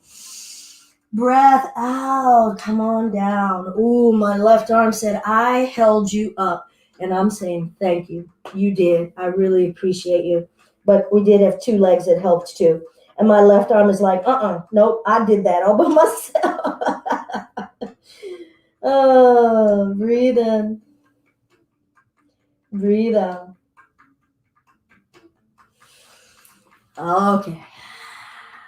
[SPEAKER 1] Breath out. Come on down. Ooh, my left arm said, I held you up. And I'm saying, thank you. You did. I really appreciate you. But we did have two legs that helped too. And my left arm is like, nope, I did that all by myself. Oh, breathe in. Breathe out. Okay.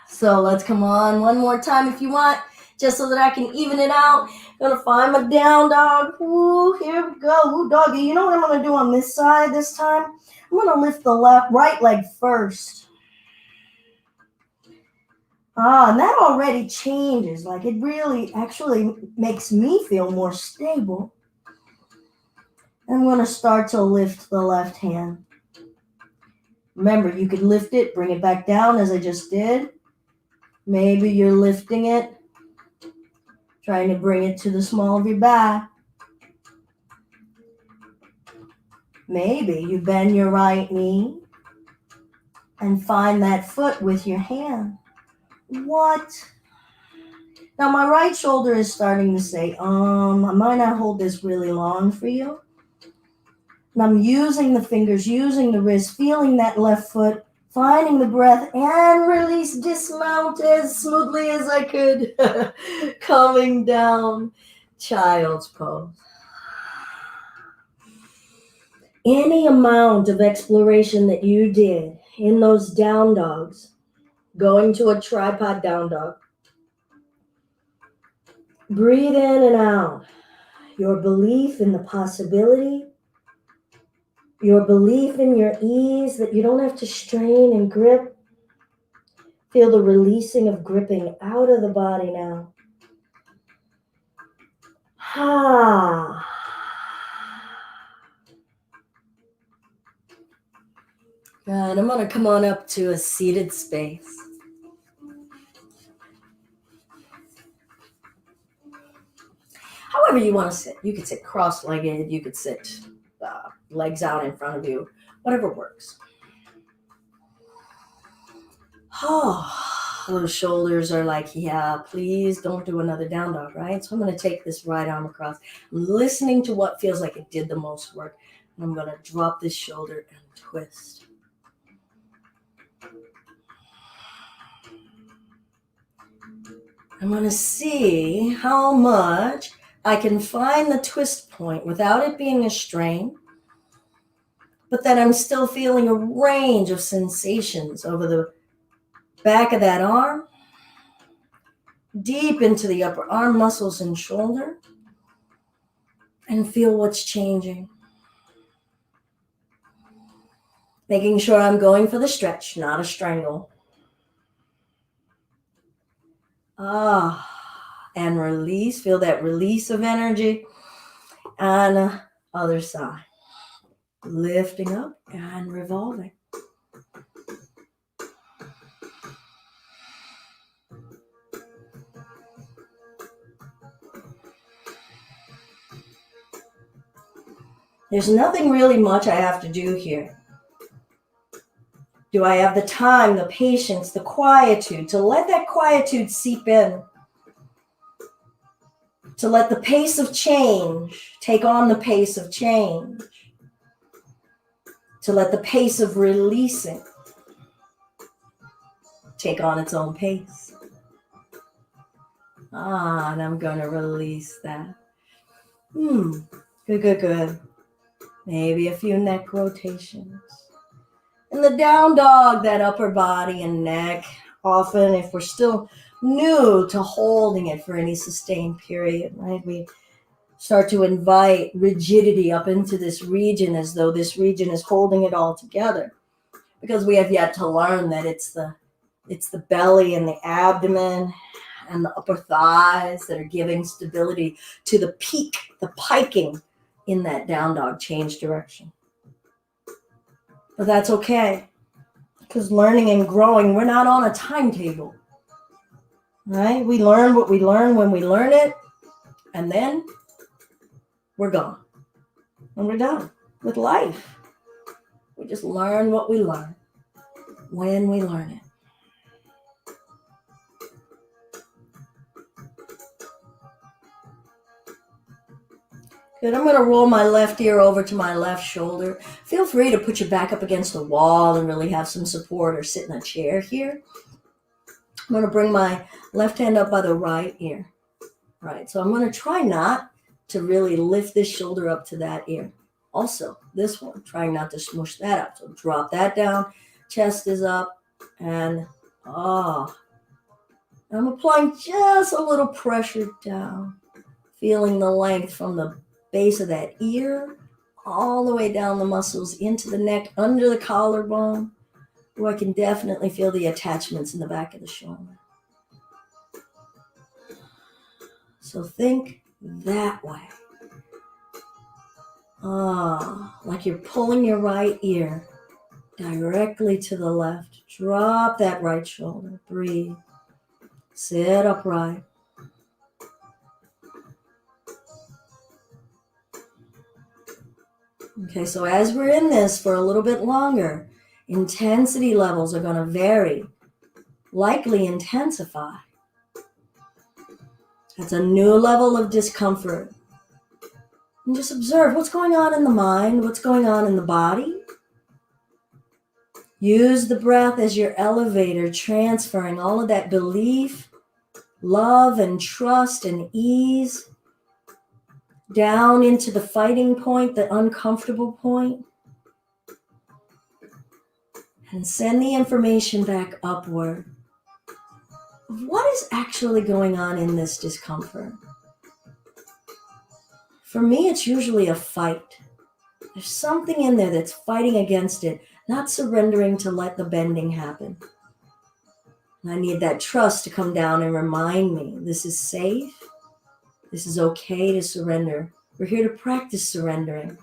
[SPEAKER 1] So let's come on one more time if you want, just so that I can even it out. Gonna find my down dog. Ooh, here we go. Ooh, doggy. You know what I'm gonna do on this side this time? I'm gonna lift the right leg first. And that already changes. Like it really actually makes me feel more stable. I'm going to start to lift the left hand. Remember, you could lift it, bring it back down as I just did. Maybe you're lifting it, trying to bring it to the small of your back. Maybe you bend your right knee and find that foot with your hand. What? Now my right shoulder is starting to say, I might not hold this really long for you. And I'm using the fingers, using the wrist, feeling that left foot, finding the breath, and release, dismount as smoothly as I could. Coming down, child's pose. Any amount of exploration that you did in those down dogs, going to a tripod down dog, breathe in and out. Your belief in the possibility, your belief in your ease, that you don't have to strain and grip. Feel the releasing of gripping out of the body now. Good. I'm going to come on up to a seated space. However you want to sit. You could sit cross-legged. You could sit legs out in front of you. Whatever works. Those shoulders are like, yeah, please don't do another down dog, right? So I'm going to take this right arm across. I'm listening to what feels like it did the most work. And I'm going to drop this shoulder and twist. I'm going to see how much I can find the twist point without it being a strain, but that I'm still feeling a range of sensations over the back of that arm, deep into the upper arm muscles and shoulder, and feel what's changing. Making sure I'm going for the stretch, not a strangle. And release. Feel that release of energy. And other side. Lifting up and revolving. There's nothing really much I have to do here. Do I have the time, the patience, the quietude to let that quietude seep in? To let the pace of change take on the pace of change. To let the pace of releasing take on its own pace. And I'm going to release that. Good. Maybe a few neck rotations. And the down dog, that upper body and neck. Often, if we're still new to holding it for any sustained period, right? We start to invite rigidity up into this region as though this region is holding it all together. Because we have yet to learn that it's the belly and the abdomen and the upper thighs that are giving stability to the peak, the piking in that down dog change direction. But that's okay, because learning and growing, we're not on a timetable, right? We learn what we learn when we learn it, and then we're gone, and we're done with life. We just learn what we learn when we learn it. Good. I'm going to roll my left ear over to my left shoulder. Feel free to put your back up against the wall and really have some support, or sit in a chair here. I'm going to bring my left hand up by the right ear. Right. So I'm going to try not to really lift this shoulder up to that ear. Also, this one, trying not to smush that up. So drop that down. Chest is up. And I'm applying just a little pressure down. Feeling the length from the base of that ear all the way down the muscles into the neck, under the collarbone, where I can definitely feel the attachments in the back of the shoulder. So think that way. Like you're pulling your right ear directly to the left. Drop that right shoulder. Breathe. Sit upright. Okay, so as we're in this for a little bit longer, intensity levels are going to vary, likely intensify. That's a new level of discomfort. And just observe what's going on in the mind, what's going on in the body. Use the breath as your elevator, transferring all of that belief, love and trust and ease down into the fighting point, the uncomfortable point, and send the information back upward. What is actually going on in this discomfort? For me, it's usually a fight. There's something in there that's fighting against it, not surrendering to let the bending happen. And I need that trust to come down and remind me this is safe. This is okay to surrender. We're here to practice surrendering.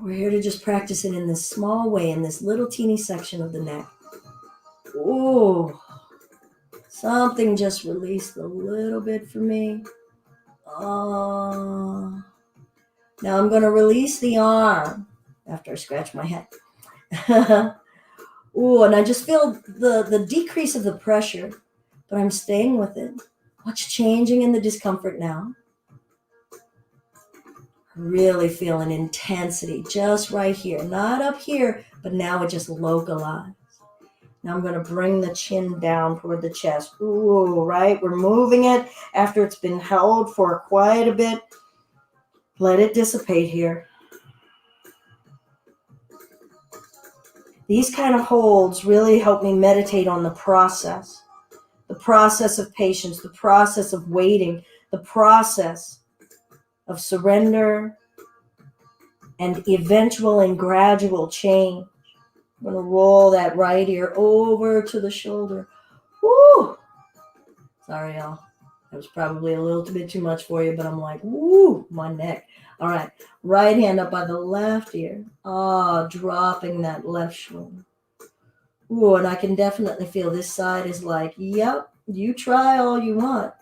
[SPEAKER 1] We're here to just practice it in this small way, in this little teeny section of the neck. Ooh, something just released a little bit for me. Now I'm going to release the arm after I scratch my head. Ooh, and I just feel the decrease of the pressure, but I'm staying with it. What's changing in the discomfort now? Really feel an intensity just right here. Not up here, but now it just localized. Now I'm going to bring the chin down toward the chest. Ooh, right? We're moving it after it's been held for quite a bit. Let it dissipate here. These kind of holds really help me meditate on the process of patience, the process of waiting, the process of surrender and eventual and gradual change. I'm going to roll that right ear over to the shoulder. Woo! Sorry, y'all. That was probably a little bit too much for you, but I'm like, woo, my neck. All right, right hand up by the left ear. Dropping that left shoulder. Ooh, and I can definitely feel this side is like, yep, you try all you want.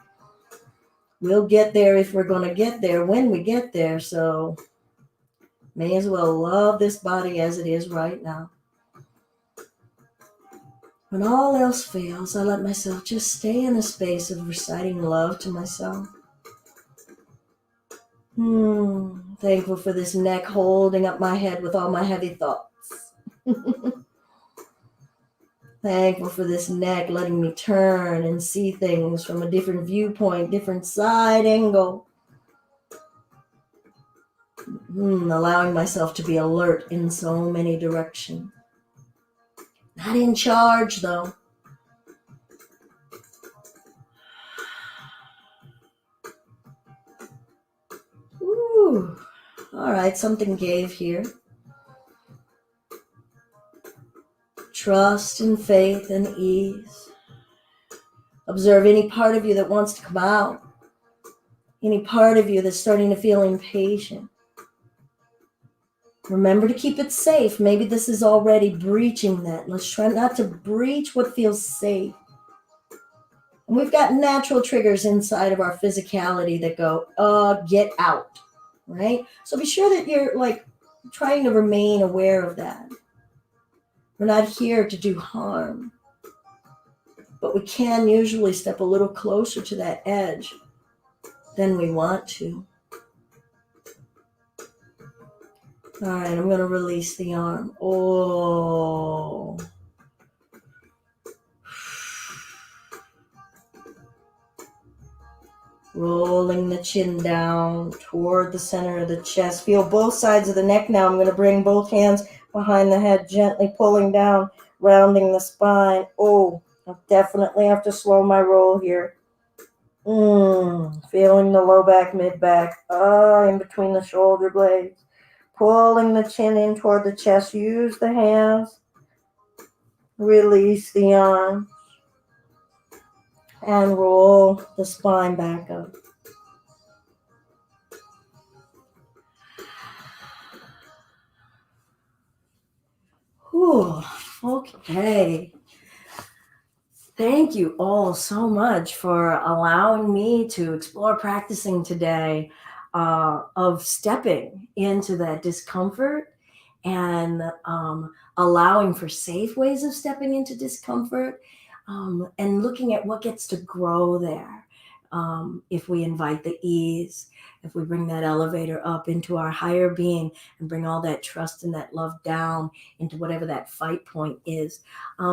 [SPEAKER 1] We'll get there if we're going to get there when we get there. So may as well love this body as it is right now. When all else fails, I let myself just stay in a space of reciting love to myself. Thankful for this neck holding up my head with all my heavy thoughts. Thankful for this neck letting me turn and see things from a different viewpoint, different side angle. Allowing myself to be alert in so many directions. Not in charge, though. Ooh. All right, something gave here. Trust and faith and ease. Observe any part of you that wants to come out. Any part of you that's starting to feel impatient. Remember to keep it safe. Maybe this is already breaching that. Let's try not to breach what feels safe. And we've got natural triggers inside of our physicality that go, get out, right? So be sure that you're like trying to remain aware of that. We're not here to do harm, but we can usually step a little closer to that edge than we want to. All right, I'm going to release the arm. Oh. Rolling the chin down toward the center of the chest. Feel both sides of the neck now. I'm going to bring both hands behind the head, gently pulling down, rounding the spine. Oh, I definitely have to slow my roll here. Feeling the low back, mid back, in between the shoulder blades. Pulling the chin in toward the chest. Use the hands. Release the arms. And roll the spine back up. Whew, okay. Thank you all so much for allowing me to explore practicing today of stepping into that discomfort and allowing for safe ways of stepping into discomfort and looking at what gets to grow there. If we invite the ease, if we bring that elevator up into our higher being and bring all that trust and that love down into whatever that fight point is.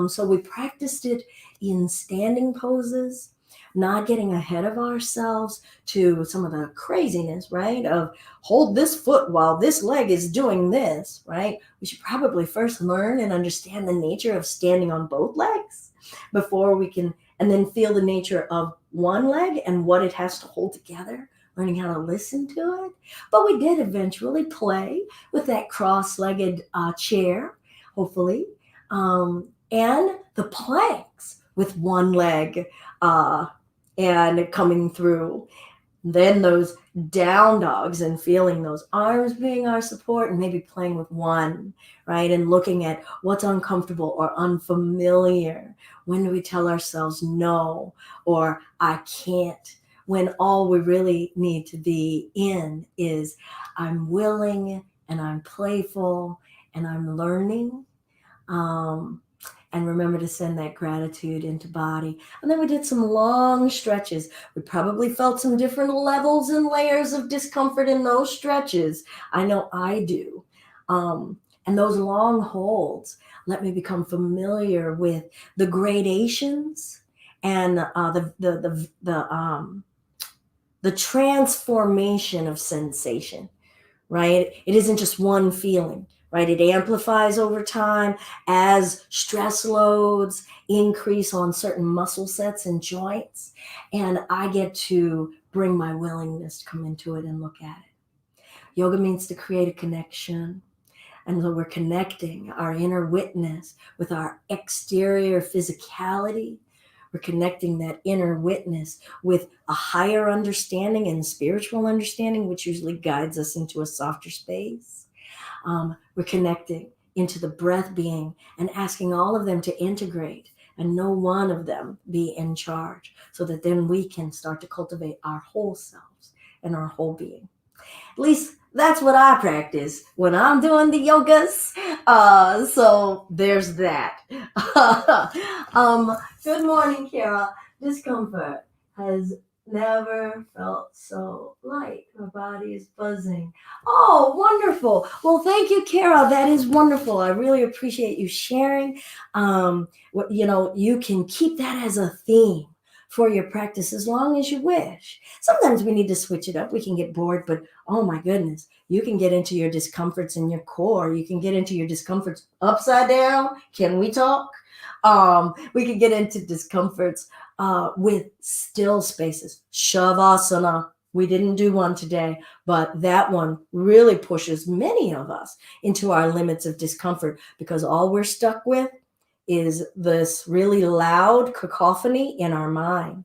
[SPEAKER 1] So we practiced it in standing poses, not getting ahead of ourselves to some of the craziness, right? Of hold this foot while this leg is doing this, right? We should probably first learn and understand the nature of standing on both legs before we can, and then feel the nature of one leg and what it has to hold together, learning how to listen to it. But we did eventually play with that cross-legged chair, hopefully, and the planks with one leg and coming through. Then those down dogs and feeling those arms being our support and maybe playing with one, right? And looking at what's uncomfortable or unfamiliar. When do we tell ourselves no or I can't? When all we really need to be in is I'm willing and I'm playful and I'm learning. And remember to send that gratitude into body. And then we did some long stretches. We probably felt some different levels and layers of discomfort in those stretches. I know I do. And those long holds let me become familiar with the gradations and the transformation of sensation, right? It isn't just one feeling. right? It amplifies over time as stress loads increase on certain muscle sets and joints. And I get to bring my willingness to come into it and look at it. Yoga means to create a connection. And so we're connecting our inner witness with our exterior physicality. We're connecting that inner witness with a higher understanding and spiritual understanding, which usually guides us into a softer space. We're connecting into the breath being and asking all of them to integrate and no one of them be in charge, so that then we can start to cultivate our whole selves and our whole being. At least that's what I practice when I'm doing the yogas. So there's that. Good morning, Kara. Discomfort has never felt so light. My body is buzzing. Oh, wonderful. Well, thank you, Kara. That is wonderful. I really appreciate you sharing. You can keep that as a theme for your practice as long as you wish. Sometimes we need to switch it up. We can get bored, but oh my goodness, you can get into your discomforts in your core. You can get into your discomforts upside down. Can we talk? We can get into discomforts with still spaces. Shavasana. We didn't do one today, but that one really pushes many of us into our limits of discomfort, because all we're stuck with is this really loud cacophony in our mind,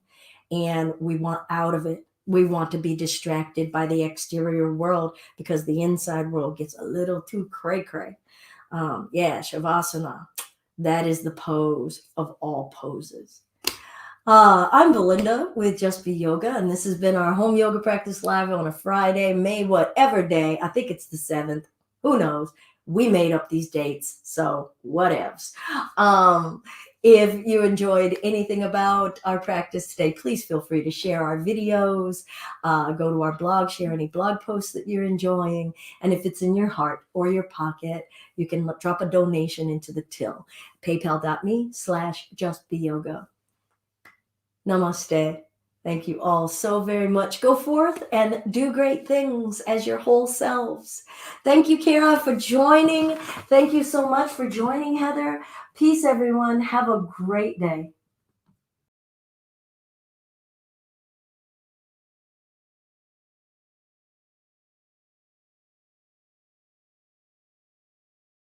[SPEAKER 1] and we want out of it. We want to be distracted by the exterior world because the inside world gets a little too cray-cray. Shavasana, that is the pose of all poses. I'm Belinda with Just Be Yoga, and this has been our home yoga practice live on a Friday, May whatever day. I think it's the 7th. Who knows? We made up these dates, so whatevs. If you enjoyed anything about our practice today, please feel free to share our videos, go to our blog, share any blog posts that you're enjoying. And if it's in your heart or your pocket, you can drop a donation into the till, paypal.me/justbeyoga. Namaste. Thank you all so very much. Go forth and do great things as your whole selves. Thank you, Kara, for joining. Thank you so much for joining, Heather. Peace, everyone. Have a great day.